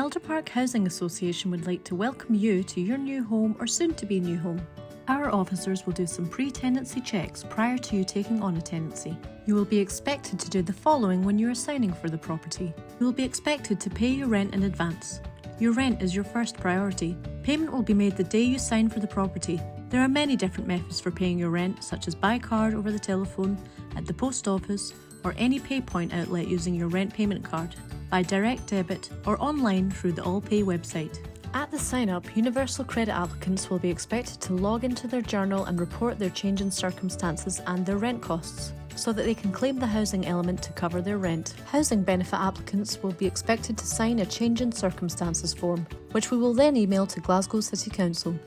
Elderpark Housing Association would like to welcome you to your new home or soon-to-be new home. Our officers will do some pre-tenancy checks prior to you taking on a tenancy. You will be expected to do the following when you are signing for the property. You will be expected to pay your rent in advance. Your rent is your first priority. Payment will be made the day you sign for the property. There are many different methods for paying your rent, such as by card over the telephone, at the post office, or any PayPoint outlet using your rent payment card, by direct debit, or online through the AllPay website. At the sign-up, Universal Credit applicants will be expected to log into their journal and report their change in circumstances and their rent costs, so that they can claim the housing element to cover their rent. Housing benefit applicants will be expected to sign a change in circumstances form, which we will then email to Glasgow City Council.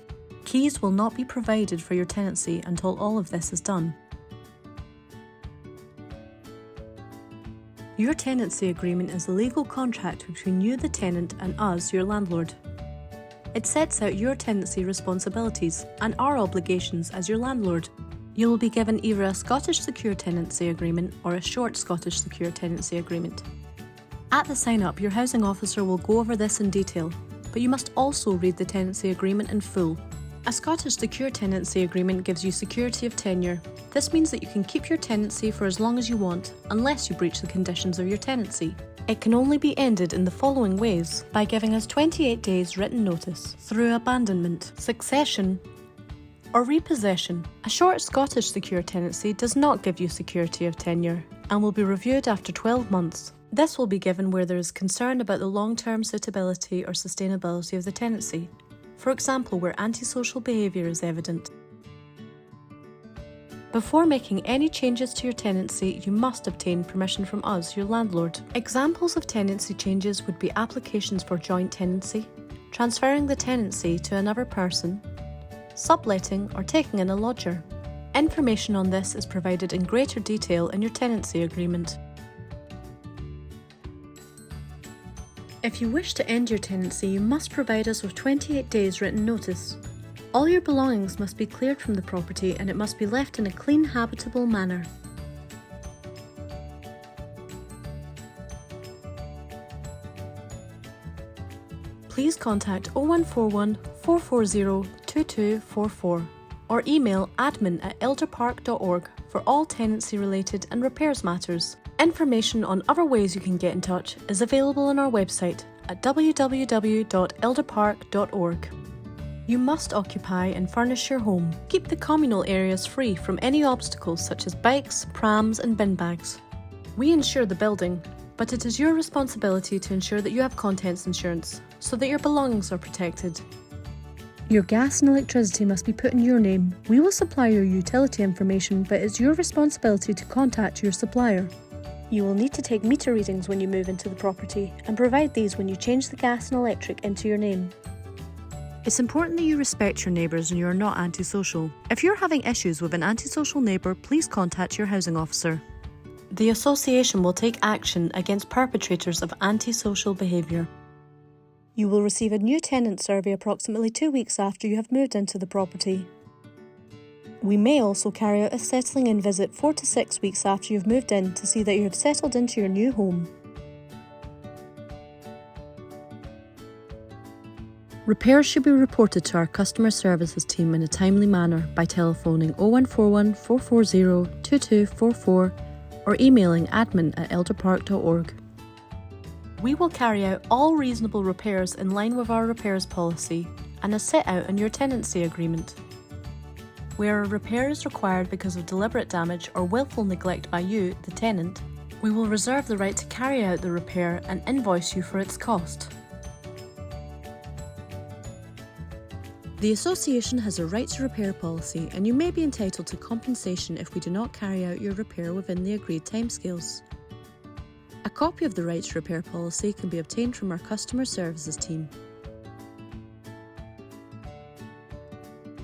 Keys will not be provided for your tenancy until all of this is done. Your tenancy agreement is a legal contract between you, the tenant, and us, your landlord. It sets out your tenancy responsibilities and our obligations as your landlord. You will be given either a Scottish Secure Tenancy Agreement or a Short Scottish Secure Tenancy Agreement. At the sign-up, your housing officer will go over this in detail, but you must also read the tenancy agreement in full. A Scottish Secure Tenancy Agreement gives you security of tenure. This means that you can keep your tenancy for as long as you want, unless you breach the conditions of your tenancy. It can only be ended in the following ways: by giving us 28 days written notice, through abandonment, succession, or repossession. A short Scottish secure tenancy does not give you security of tenure and will be reviewed after 12 months. This will be given where there is concern about the long-term suitability or sustainability of the tenancy. For example, where antisocial behaviour is evident. Before making any changes to your tenancy, you must obtain permission from us, your landlord. Examples of tenancy changes would be applications for joint tenancy, transferring the tenancy to another person, subletting or taking in a lodger. Information on this is provided in greater detail in your tenancy agreement. If you wish to end your tenancy, you must provide us with 28 days written notice. All your belongings must be cleared from the property and it must be left in a clean, habitable manner. Please contact 0141 440 2244 or email admin@elderpark.org for all tenancy related and repairs matters. Information on other ways you can get in touch is available on our website at www.elderpark.org. You must occupy and furnish your home. Keep the communal areas free from any obstacles such as bikes, prams and bin bags. We insure the building, but it is your responsibility to ensure that you have contents insurance so that your belongings are protected. Your gas and electricity must be put in your name. We will supply your utility information, but it's your responsibility to contact your supplier. You will need to take meter readings when you move into the property and provide these when you change the gas and electric into your name. It's important that you respect your neighbours and you are not antisocial. If you're having issues with an antisocial neighbour, please contact your housing officer. The association will take action against perpetrators of antisocial behaviour. You will receive a new tenant survey approximately 2 weeks after you have moved into the property. We may also carry out a settling in visit 4 to 6 weeks after you've moved in to see that you have settled into your new home. Repairs should be reported to our customer services team in a timely manner by telephoning 0141 440 2244 or emailing admin@elderpark.org. We will carry out all reasonable repairs in line with our repairs policy and as set out in your tenancy agreement. Where a repair is required because of deliberate damage or willful neglect by you, the tenant, we will reserve the right to carry out the repair and invoice you for its cost. The association has a right to repair policy and you may be entitled to compensation if we do not carry out your repair within the agreed timescales. A copy of the right to repair policy can be obtained from our customer services team.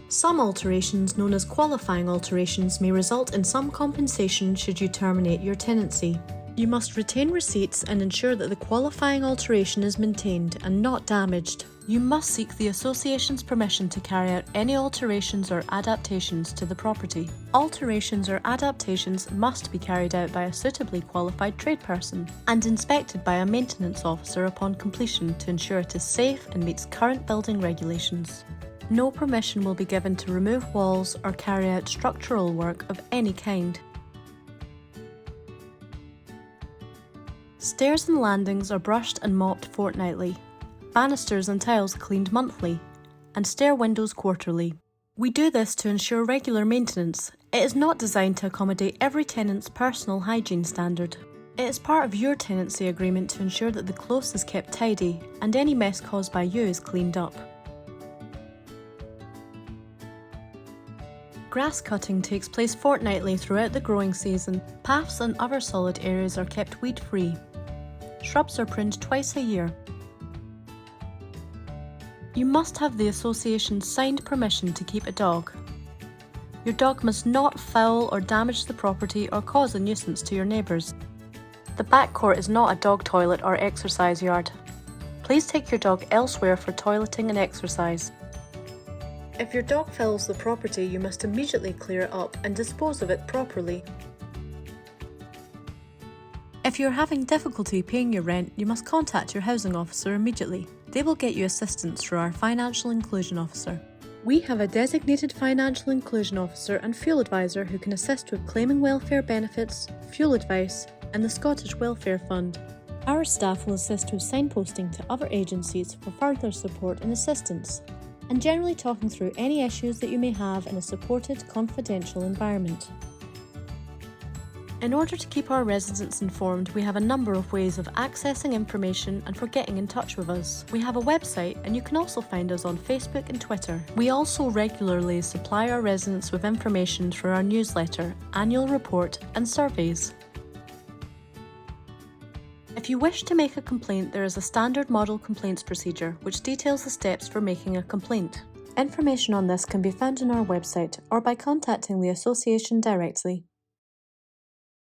Some alterations, known as qualifying alterations, may result in some compensation should you terminate your tenancy. You must retain receipts and ensure that the qualifying alteration is maintained and not damaged. You must seek the association's permission to carry out any alterations or adaptations to the property. Alterations or adaptations must be carried out by a suitably qualified tradesperson and inspected by a maintenance officer upon completion to ensure it is safe and meets current building regulations. No permission will be given to remove walls or carry out structural work of any kind. Stairs and landings are brushed and mopped fortnightly, banisters and tiles cleaned monthly, and stair windows quarterly. We do this to ensure regular maintenance. It is not designed to accommodate every tenant's personal hygiene standard. It is part of your tenancy agreement to ensure that the close is kept tidy and any mess caused by you is cleaned up. Grass cutting takes place fortnightly throughout the growing season. Paths and other solid areas are kept weed-free. Shrubs are pruned twice a year. You must have the association's signed permission to keep a dog. Your dog must not foul or damage the property or cause a nuisance to your neighbours. The back court is not a dog toilet or exercise yard. Please take your dog elsewhere for toileting and exercise. If your dog fouls the property, you must immediately clear it up and dispose of it properly. If you're having difficulty paying your rent, you must contact your housing officer immediately. They will get you assistance through our Financial Inclusion Officer. We have a designated Financial Inclusion Officer and Fuel Advisor who can assist with claiming welfare benefits, fuel advice, and the Scottish Welfare Fund. Our staff will assist with signposting to other agencies for further support and assistance, and generally talking through any issues that you may have in a supported, confidential environment. In order to keep our residents informed, we have a number of ways of accessing information and for getting in touch with us. We have a website and you can also find us on Facebook and Twitter. We also regularly supply our residents with information through our newsletter, annual report and surveys. If you wish to make a complaint, there is a standard model complaints procedure which details the steps for making a complaint. Information on this can be found on our website or by contacting the association directly.